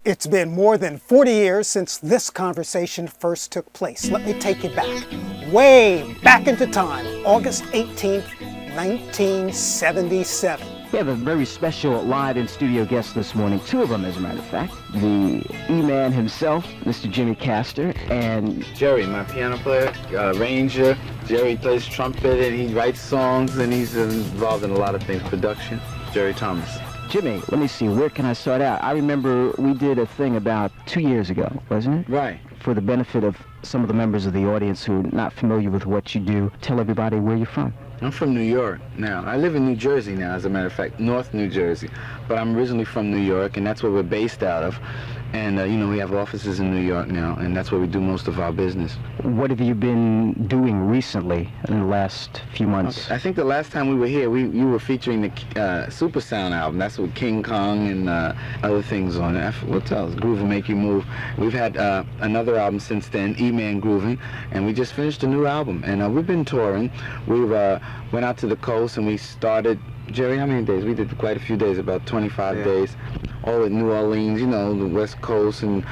It's been more than 40 years since this conversation first took place. Let me take you back, way back into time, August 18th, 1977. We have a very special live in-studio guest this morning, two of them as a matter of fact. The E-Man himself, Mr. Jimmy Castor, and Gerry, my piano player, arranger. Gerry plays trumpet and he writes songs and he's involved in a lot of things, production. Gerry Thomas. Jimmy, let me see, where can I start out? I remember we did a thing about 2 years ago, wasn't it? Right. For the benefit of some of the members of the audience who are not familiar with what you do, tell everybody where you're from. I'm from New York now. I live in New Jersey now, as a matter of fact, North New Jersey. But I'm originally from New York, and that's where we're based out of. And, you know, we have offices in New York now, and that's where we do most of our business. What have you been doing recently in the last few months? Okay. I think the last time we were here, you were featuring the Super Sound album. That's with King Kong and other things on it. What else? Groove and Make You Move. We've had another album since then, E-Man Grooving, and we just finished a new album. And we've been touring. We've went out to the coast, and we started... Gerry, how many days? We did quite a few days, about 25 days. All at New Orleans, you know, the West Coast, and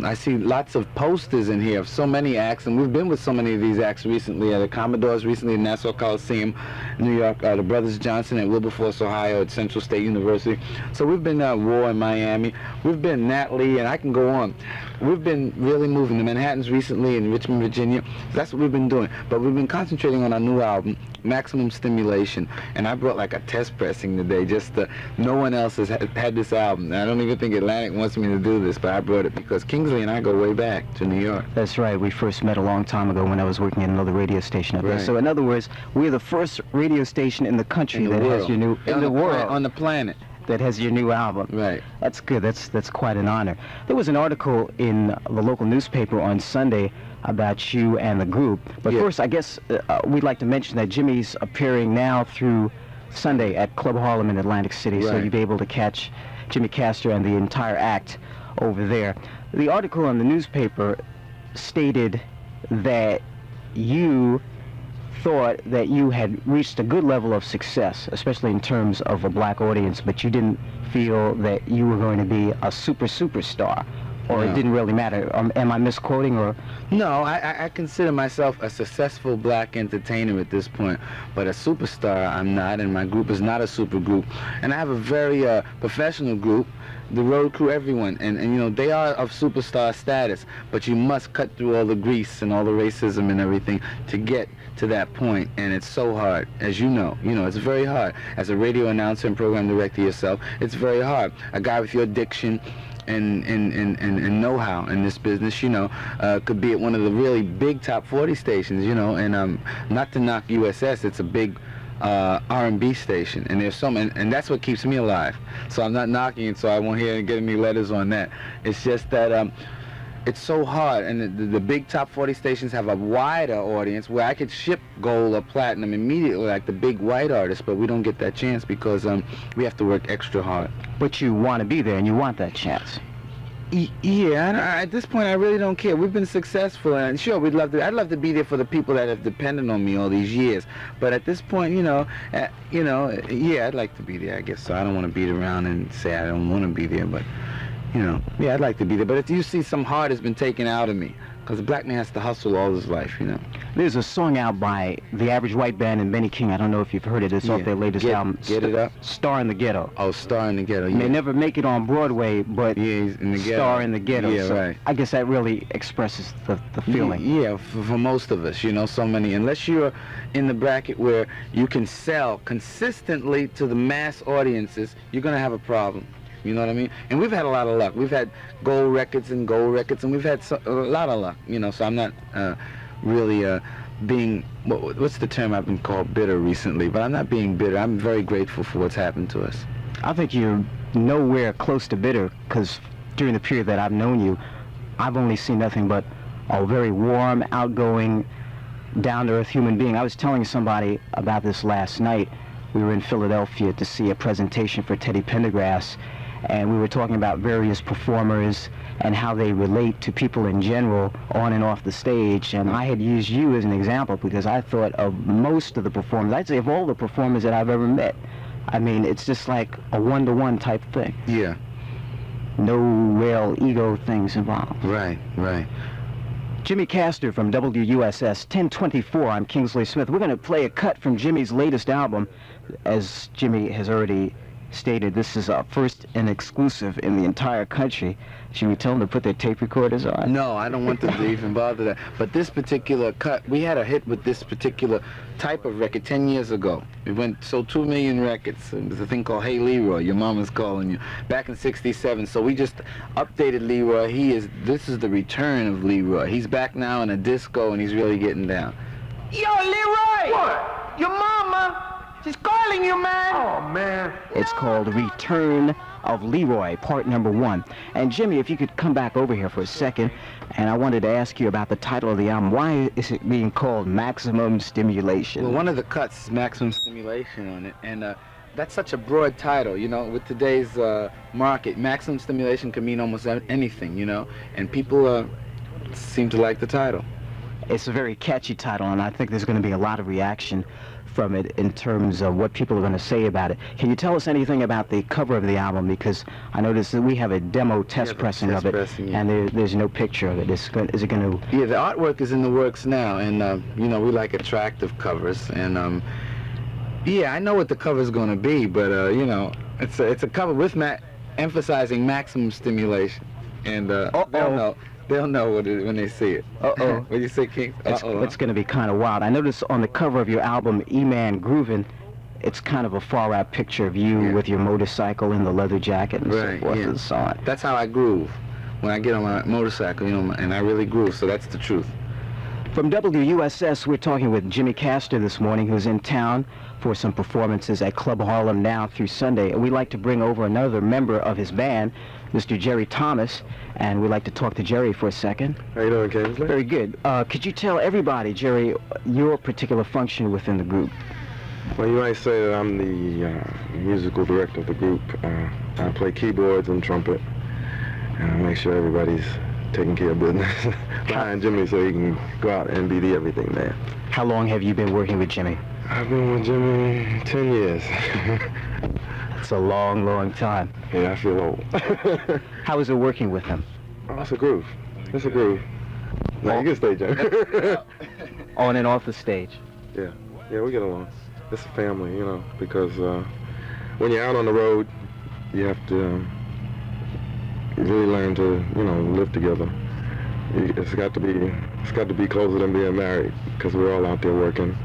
I see lots of posters in here of so many acts, and we've been with so many of these acts recently. The Commodores recently in Nassau Coliseum, New York, the Brothers Johnson at Wilberforce, Ohio, at Central State University. So we've been War in Miami. We've been Nat Lee, and I can go on. We've been really moving to Manhattans recently in Richmond, Virginia. That's what we've been doing. But we've been concentrating on our new album, Maximum Stimulation. And I brought like a test pressing today, just no one else has had this album. I don't even think Atlantic wants me to do this, but I brought it because Kingsley and I go way back to New York. That's right. We first met a long time ago when I was working at another radio station up there. So in other words, we're the first radio station in the country that has your new... In the world. On the planet. That has your new album. Right. That's good. That's quite an honor. There was an article in the local newspaper on Sunday about you and the group. But first, I guess we'd like to mention that Jimmy's appearing now through Sunday at Club Harlem in Atlantic City, so you'll be able to catch Jimmy Castor and the entire act over there. The article in the newspaper stated that you thought that you had reached a good level of success, especially in terms of a black audience, but you didn't feel that you were going to be a superstar, or it didn't really matter. Am I misquoting, or? No, I consider myself a successful black entertainer at this point, but a superstar I'm not, and my group is not a super group. And I have a very professional group, the road crew, everyone, and you know, they are of superstar status, but you must cut through all the grease and all the racism and everything to get to that point, and it's so hard, as you know, it's very hard. As a radio announcer and program director yourself, it's very hard. A guy with your diction and know-how in this business, could be at one of the really big top 40 stations, and not to knock WUSS, it's a big R&B station, and there's some, and that's what keeps me alive. So I'm not knocking it, so I won't hear get any letters on that. It's just that it's so hard, and the big top 40 stations have a wider audience where I could ship gold or platinum immediately like the big white artists, but we don't get that chance because we have to work extra hard. But you want to be there, and you want that chance. Yeah, at this point I really don't care. We've been successful, and sure, I'd love to be there for the people that have depended on me all these years. But at this point, yeah, I'd like to be there, I guess. So I don't want to beat around and say I don't want to be there, but yeah, I'd like to be there. But if you see, some heart has been taken out of me, because a black man has to hustle all his life, There's a song out by the Average White Band and Benny King. I don't know if you've heard it. It's off their latest album. Get It Up? Star in the Ghetto. Oh, Star in the Ghetto, They never make it on Broadway, but he's in the ghetto. Star in the Ghetto. Yeah, so right. I guess that really expresses the feeling. Yeah, for most of us, so many. Unless you're in the bracket where you can sell consistently to the mass audiences, you're going to have a problem. You know what I mean? And we've had a lot of luck. We've had gold records, and we've had a lot of luck, so I'm not really being, what's the term I've been called, bitter recently, but I'm not being bitter. I'm very grateful for what's happened to us. I think you're nowhere close to bitter, because during the period that I've known you, I've only seen nothing but a very warm, outgoing, down-to-earth human being. I was telling somebody about this last night. We were in Philadelphia to see a presentation for Teddy Pendergrass, and we were talking about various performers and how they relate to people in general on and off the stage. And I had used you as an example because I thought of most of the performers, I'd say of all the performers that I've ever met. I mean, it's just like a one-to-one type thing. Yeah. Nowhere scale, ego things involved. Right, right. Jimmy Castor from WUSS 1024. I'm Kingsley Smith. We're going to play a cut from Jimmy's latest album. As Jimmy has already stated, this is our first and exclusive in the entire country. Should we tell them to put their tape recorders on? No, I don't want them to even bother that. But this particular cut, we had a hit with this particular type of record 10 years ago. It sold 2 million records. There's a thing called Hey Leroy, Your Mama's Calling You, back in '67. So we just updated Leroy. This is the return of Leroy. He's back now in a disco and he's really getting down. Yo, Leroy! What? Your mama! She's calling you, man! Oh, man. It's called Return of Leroy, part number 1. And Jimmy, if you could come back over here for a second, and I wanted to ask you about the title of the album. Why is it being called Maximum Stimulation? Well, one of the cuts is Maximum Stimulation on it, and that's such a broad title, you know, with today's market. Maximum Stimulation can mean almost anything, you know, and people seem to like the title. It's a very catchy title, and I think there's going to be a lot of reaction from it in terms of what people are going to say about it. Can you tell us anything about the cover of the album? Because I noticed that we have a demo test pressing of it, and there's no picture of it. Is it going to... Yeah, the artwork is in the works now, and, you know, we like attractive covers, and, yeah, I know what the cover's going to be, but, you know, it's a cover with emphasizing maximum stimulation, and they'll know when they see it. Uh-oh. What do you say, King? It's going to be kind of wild. I noticed on the cover of your album, E-Man Groovin', it's kind of a far-out picture of you with your motorcycle and the leather jacket and so forth and so on. That's how I groove. When I get on my motorcycle, you know, and I really groove, so that's the truth. From WUSS, we're talking with Jimmy Castor this morning, who's in town for some performances at Club Harlem now through Sunday. And we'd like to bring over another member of his band, Mr. Gerry Thomas, and we'd like to talk to Gerry for a second. How you doing, Kingsley? Very good. Could you tell everybody, Gerry, your particular function within the group? Well, you might say that I'm the musical director of the group. I play keyboards and trumpet, and I make sure everybody's taking care of business behind Jimmy so he can go out and be the everything man. How long have you been working with Jimmy? I've been with Jimmy 10 years. It's a long, long time. Yeah, I feel old. How is it working with him? Oh, it's a groove. It's a groove. No, you can stay, Jimmy. On and off the stage? Yeah, we get along. It's a family, you know, because when you're out on the road, you have to really learn to, you know, live together. It's got to be closer than being married, because we're all out there working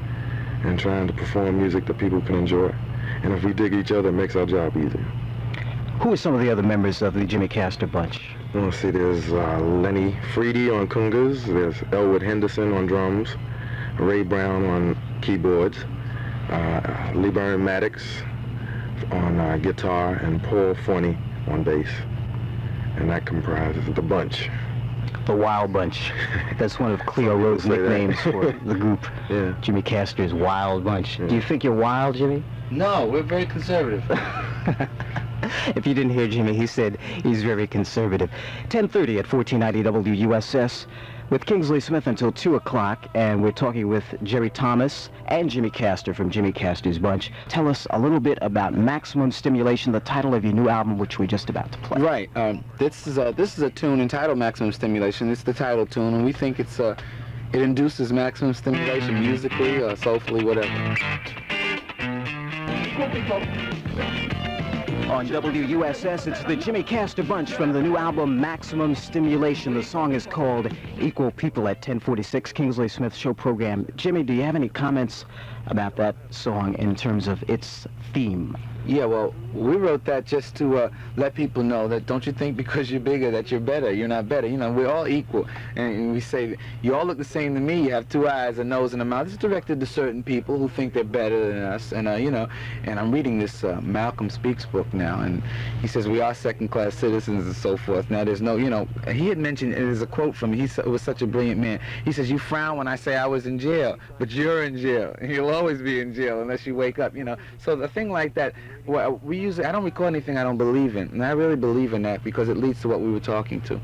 and trying to perform music that people can enjoy. And if we dig each other, it makes our job easier. Who are some of the other members of the Jimmy Castor Bunch? Let's see, there's Lenny Freedy on congas, there's Elwood Henderson on drums, Ray Brown on keyboards, LeBaron Maddox on guitar, and Paul Forney on bass. And that comprises the bunch. The Wild Bunch. That's one of Cleo Rose's nicknames for the group. Yeah. Jimmy Castor's Wild Bunch. Yeah. Do you think you're wild, Jimmy? No, we're very conservative. If you didn't hear Jimmy, he said he's very conservative. 10:30 at 1490 WUSS with Kingsley Smith until 2 o'clock, and we're talking with Gerry Thomas and Jimmy Castor from Jimmy Castor's Bunch. Tell us a little bit about Maximum Stimulation, the title of your new album, which we're just about to play. Right. This is a tune entitled Maximum Stimulation. It's the title tune, and we think it induces maximum stimulation musically, soulfully, whatever. On WUSS, it's the Jimmy Castor Bunch from the new album Maximum Stimulation. The song is called Equal People at 1046 Kingsley Smith Show program. Jimmy, do you have any comments about that song in terms of its theme? Yeah, well, we wrote that just to let people know that don't you think because you're bigger that you're better. You're not better. You know, we're all equal. And we say, you all look the same to me. You have 2 eyes, a nose, and a mouth. It's directed to certain people who think they're better than us. And, you know, and I'm reading this Malcolm Speaks book now, and he says we are second-class citizens and so forth. Now, there's no, you know, he had mentioned, it is a quote from him. He was such a brilliant man. He says, you frown when I say I was in jail, but you're in jail. And you'll always be in jail unless you wake up, you know. So the thing like that, well, I don't record anything I don't believe in, and I really believe in that because it leads to what we were talking to.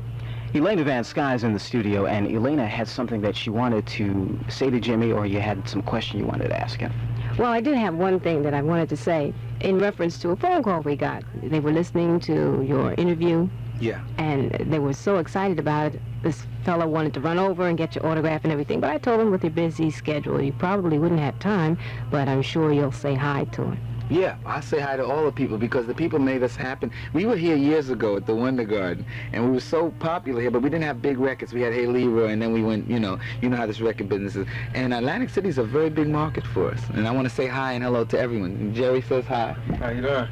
Elena Van Sky's in the studio, and Elena had something that she wanted to say to Jimmy, or you had some question you wanted to ask him. Well, I did have one thing that I wanted to say in reference to a phone call we got. They were listening to your interview Yeah. And they were so excited about it. This fellow wanted to run over and get your autograph and everything. But I told him with your busy schedule, you probably wouldn't have time, but I'm sure you'll say hi to him. Yeah, I say hi to all the people because the people made us happen. We were here years ago at the Wonder Garden, and we were so popular here, but we didn't have big records. We had Hey Leroy, and then we went, you know how this record business is. And Atlantic City is a very big market for us. And I want to say hi and hello to everyone. And Gerry says hi. How you doing?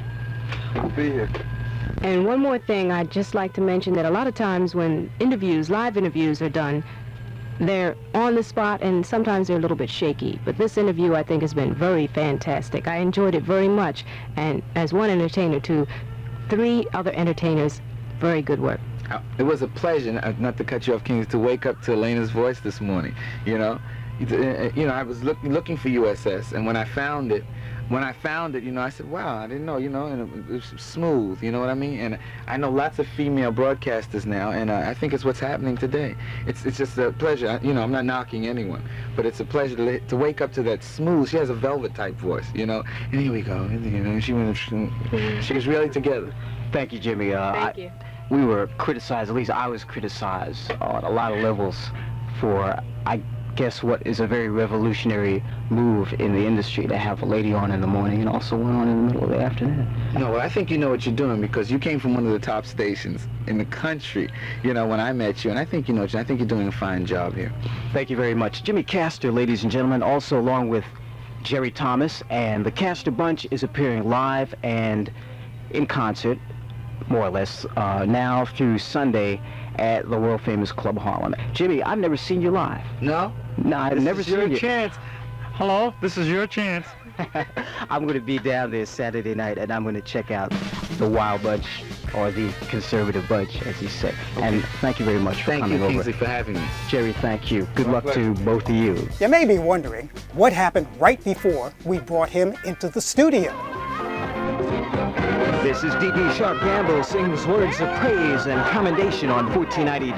Good to be here. And one more thing, I'd just like to mention that a lot of times when interviews, live interviews are done, they're on the spot and sometimes they're a little bit shaky. But this interview, I think, has been very fantastic. I enjoyed it very much. And as one entertainer to 3 other entertainers, very good work. It was a pleasure, not to cut you off, Kings, to wake up to Elena's voice this morning. I was looking for USS, and when I found it, I said, wow, I didn't know, and it was smooth, you know what I mean? And I know lots of female broadcasters now, and I think it's what's happening today. It's just a pleasure. I'm not knocking anyone, but it's a pleasure to wake up to that smooth. She has a velvet-type voice, and here we go. She was really together. Thank you, Jimmy. Thank you. We were criticized, at least I was criticized on a lot of levels for, I guess, what is a very revolutionary move in the industry to have a lady on in the morning and also one on in the middle of the afternoon. No, well, I think you know what you're doing because you came from one of the top stations in the country, when I met you, and I think I think you're doing a fine job here. Thank you very much. Jimmy Castor, ladies and gentlemen, also along with Gerry Thomas, and the Castor Bunch is appearing live and in concert, more or less, now through Sunday at the world-famous Club Harlem. Jimmy, I've never seen you live. No? No, I've never seen you. This is your chance. Hello, this is your chance. I'm going to be down there Saturday night, and I'm going to check out the Wild Bunch, or the Conservative Bunch, as you say. Okay. And thank you very much for coming over. Thank you, Kingsley, for having me. Jerry, thank you. Good luck to both of you. You may be wondering what happened right before we brought him into the studio. This is D.B. Sharp Gamble sings words of praise and commendation on 1490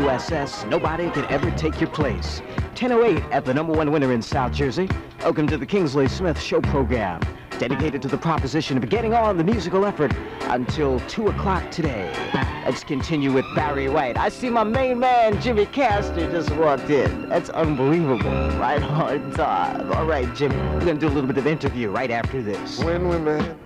WUSS. Nobody can ever take your place. 10:08 at the #1 winner in South Jersey. Welcome to the Kingsley Smith Show program, dedicated to the proposition of getting on the musical effort until 2 o'clock today. Let's continue with Barry White. I see my main man, Jimmy Castor, just walked in. That's unbelievable. Right on time. All right, Jimmy, we're going to do a little bit of interview right after this. When we met